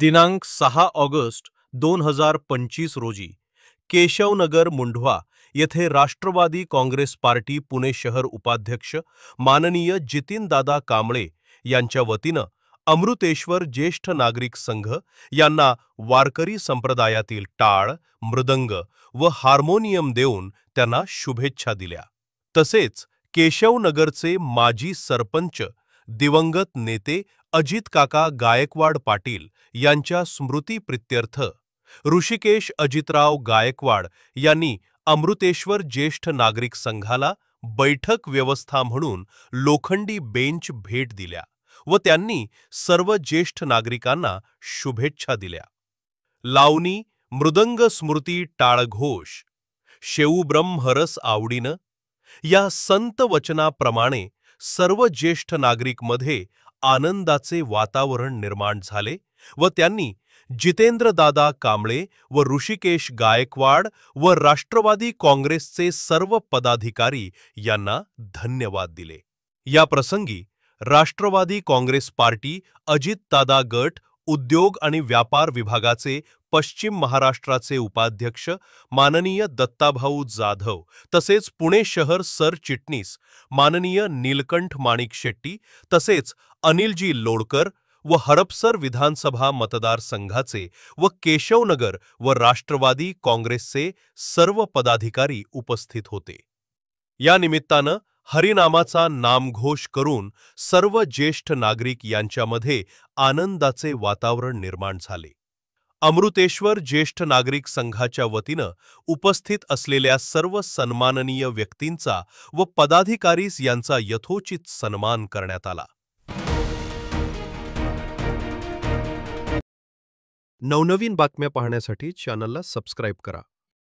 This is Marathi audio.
दिनांक 6 ऑगस्ट 2025 रोजी केशवनगर मुंढवा येथे राष्ट्रवादी काँग्रेस पार्टी पुणे शहर उपाध्यक्ष माननीय जितीनदादा कांबळे यांच्या वतीनं अमृतेश्वर ज्येष्ठ नागरिक संघ यांना वारकरी संप्रदायातील टाळ, मृदंग व हार्मोनियम देऊन त्यांना शुभेच्छा दिल्या। तसेच केशवनगरचे माजी सरपंच दिवंगत नेते अजित काका गायकवाड पाटील यांच्या स्मृती प्रित्यर्थ ऋषिकेश अजितराव गायकवाड यांनी अमृतेश्वर ज्येष्ठ नागरिक संघाला बैठक व्यवस्था म्हणून लोखंडी बेंच भेट दिल्या व त्यांनी सर्व ज्येष्ठ नागरिकांना शुभेच्छा दिल्या। लावणी मृदंग स्मृती टाळघोष शेऊ ब्रह्मरस आवडीनं या संत वचनाप्रमाणे सर्व ज्येष्ठ नागरिक मध्ये आनंदाचे वातावरण निर्माण झाले व त्यांनी जितेंद्रदादा कांबळे व ऋषिकेश गायकवाड व राष्ट्रवादी काँग्रेसचे सर्व पदाधिकारी यांना धन्यवाद दिले। या प्रसंगी राष्ट्रवादी काँग्रेस पार्टी अजितदादा गट उद्योग आणि व्यापार विभागाचे पश्चिम महाराष्ट्राचे उपाध्यक्ष माननीय दत्ताभाऊ जाधव तसेच पुणे शहर सरचिटणीस माननीय नीलकंठ माणिक शेट्टी तसेच अनिलजी लोडकर व हडपसर विधानसभा मतदारसंघाचे व केशवनगर व राष्ट्रवादी काँग्रेसचे सर्व पदाधिकारी उपस्थित होते। या निमित्तानं हरिनामाचा नामघोष करून सर्व ज्येष्ठ नागरिक यांच्यामध्ये आनंदाचे वातावरण निर्माण झाले। अमृतेश्वर ज्येष्ठ नागरिक संघाच्या वतीनं उपस्थित असलेल्या सर्व सन्माननीय व्यक्तींचा व पदाधिकारीस यांचा यथोचित सन्मान करण्यात आला। नवनवीन बातम्या पाहण्यासाठी चॅनलला सबस्क्राइब करा।